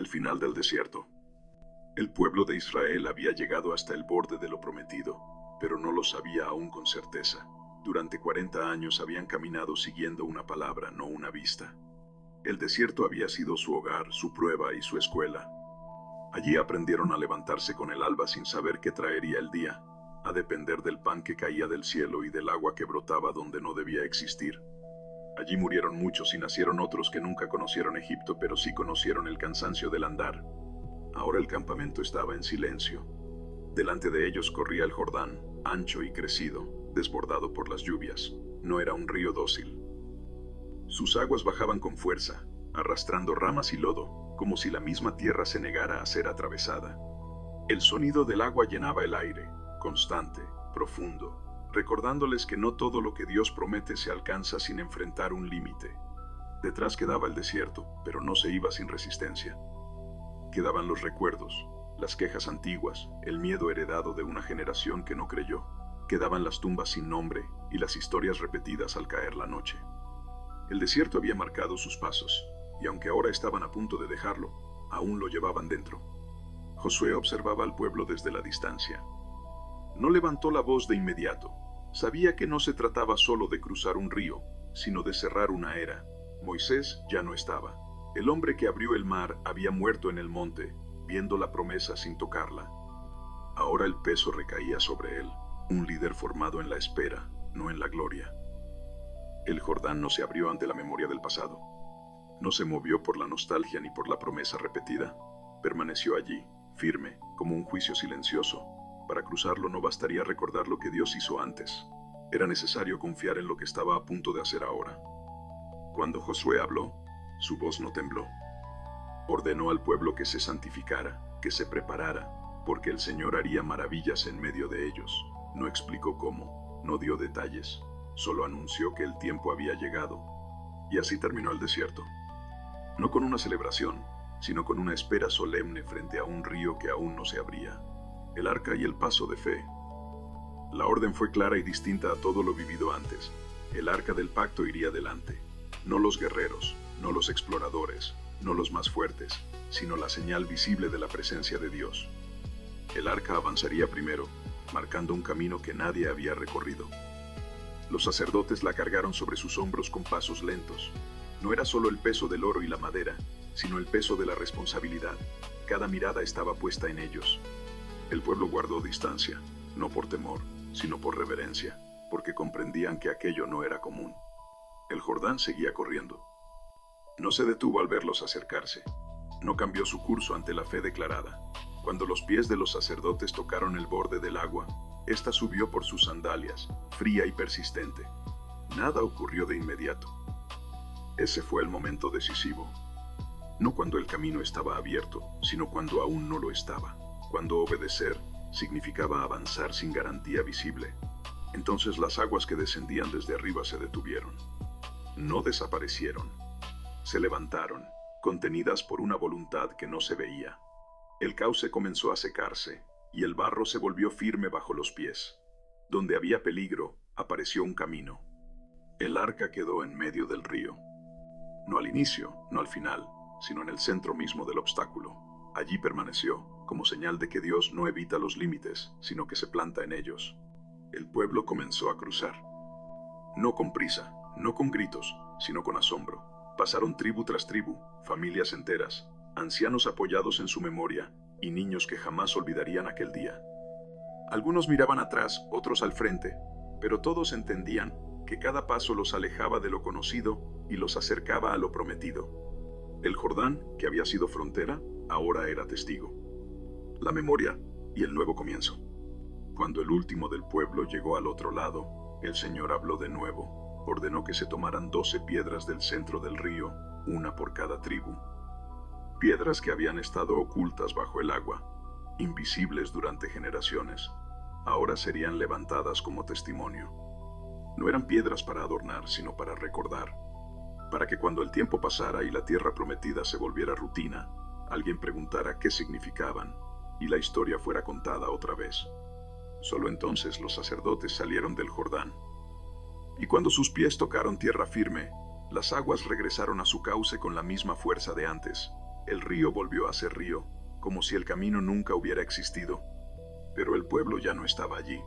El final del desierto. El pueblo de Israel había llegado hasta el borde de lo prometido, pero no lo sabía aún con certeza. Durante 40 años habían caminado siguiendo una palabra, no una vista. El desierto había sido su hogar, su prueba y su escuela. Allí aprendieron a levantarse con el alba sin saber qué traería el día, a depender del pan que caía del cielo y del agua que brotaba donde no debía existir. Allí murieron muchos y nacieron otros que nunca conocieron Egipto, pero sí conocieron el cansancio del andar. Ahora el campamento estaba en silencio. Delante de ellos corría el Jordán, ancho y crecido, desbordado por las lluvias. No era un río dócil. Sus aguas bajaban con fuerza, arrastrando ramas y lodo, como si la misma tierra se negara a ser atravesada. El sonido del agua llenaba el aire, constante, profundo, recordándoles que no todo lo que Dios promete se alcanza sin enfrentar un límite. Detrás quedaba el desierto, pero no se iba sin resistencia. Quedaban los recuerdos, las quejas antiguas, el miedo heredado de una generación que no creyó. Quedaban las tumbas sin nombre y las historias repetidas al caer la noche. El desierto había marcado sus pasos, y aunque ahora estaban a punto de dejarlo, aún lo llevaban dentro. Josué observaba al pueblo desde la distancia. No levantó la voz de inmediato. Sabía que no se trataba solo de cruzar un río, sino de cerrar una era. Moisés ya no estaba. El hombre que abrió el mar había muerto en el monte, viendo la promesa sin tocarla. Ahora el peso recaía sobre él, un líder formado en la espera, no en la gloria. El Jordán no se abrió ante la memoria del pasado. No se movió por la nostalgia ni por la promesa repetida. Permaneció allí, firme, como un juicio silencioso. Para cruzarlo no bastaría recordar lo que Dios hizo antes. Era necesario confiar en lo que estaba a punto de hacer ahora. Cuando Josué habló, su voz no tembló. Ordenó al pueblo que se santificara, que se preparara, porque el Señor haría maravillas en medio de ellos. No explicó cómo, no dio detalles, solo anunció que el tiempo había llegado. Y así terminó el desierto. No con una celebración, sino con una espera solemne frente a un río que aún no se abría. El arca y el paso de fe. La orden fue clara y distinta a todo lo vivido antes. El arca del pacto iría delante. No los guerreros, no los exploradores, no los más fuertes, sino la señal visible de la presencia de Dios. El arca avanzaría primero, marcando un camino que nadie había recorrido. Los sacerdotes la cargaron sobre sus hombros con pasos lentos. No era solo el peso del oro y la madera, sino el peso de la responsabilidad. Cada mirada estaba puesta en ellos. El pueblo guardó distancia, no por temor, sino por reverencia, porque comprendían que aquello no era común. El Jordán seguía corriendo. No se detuvo al verlos acercarse. No cambió su curso ante la fe declarada. Cuando los pies de los sacerdotes tocaron el borde del agua, ésta subió por sus sandalias, fría y persistente. Nada ocurrió de inmediato. Ese fue el momento decisivo. No cuando el camino estaba abierto, sino cuando aún no lo estaba. Cuando obedecer significaba avanzar sin garantía visible. Entonces las aguas que descendían desde arriba se detuvieron. No desaparecieron. Se levantaron, contenidas por una voluntad que no se veía. El cauce comenzó a secarse, y el barro se volvió firme bajo los pies. Donde había peligro, apareció un camino. El arca quedó en medio del río. No al inicio, no al final, sino en el centro mismo del obstáculo. Allí permaneció, como señal de que Dios no evita los límites, sino que se planta en ellos. El pueblo comenzó a cruzar. No con prisa, no con gritos, sino con asombro. Pasaron tribu tras tribu, familias enteras, ancianos apoyados en su memoria y niños que jamás olvidarían aquel día. Algunos miraban atrás, otros al frente, pero todos entendían que cada paso los alejaba de lo conocido y los acercaba a lo prometido. El Jordán, que había sido frontera, ahora era testigo. La memoria y el nuevo comienzo. Cuando el último del pueblo llegó al otro lado, el Señor habló de nuevo. Ordenó que se tomaran 12 piedras del centro del río, una por cada tribu. Piedras que habían estado ocultas bajo el agua, invisibles durante generaciones, ahora serían levantadas como testimonio. No eran piedras para adornar, sino para recordar. Para que cuando el tiempo pasara y la tierra prometida se volviera rutina, alguien preguntara qué significaban y la historia fuera contada otra vez. Solo entonces los sacerdotes salieron del Jordán. Y cuando sus pies tocaron tierra firme, las aguas regresaron a su cauce con la misma fuerza de antes. El río volvió a ser río, como si el camino nunca hubiera existido. Pero el pueblo ya no estaba allí.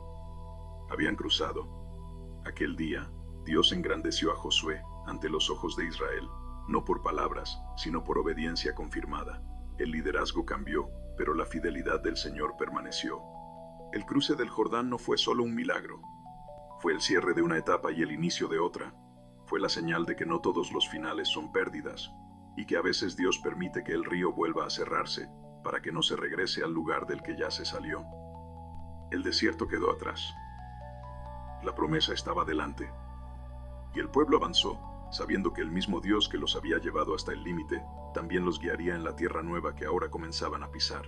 Habían cruzado. Aquel día, Dios engrandeció a Josué ante los ojos de Israel, no por palabras, sino por obediencia confirmada. El liderazgo cambió, pero la fidelidad del Señor permaneció. El cruce del Jordán no fue solo un milagro. Fue el cierre de una etapa y el inicio de otra. Fue la señal de que no todos los finales son pérdidas, y que a veces Dios permite que el río vuelva a cerrarse, para que no se regrese al lugar del que ya se salió. El desierto quedó atrás. La promesa estaba delante. Y el pueblo avanzó, sabiendo que el mismo Dios que los había llevado hasta el límite, también los guiaría en la tierra nueva que ahora comenzaban a pisar.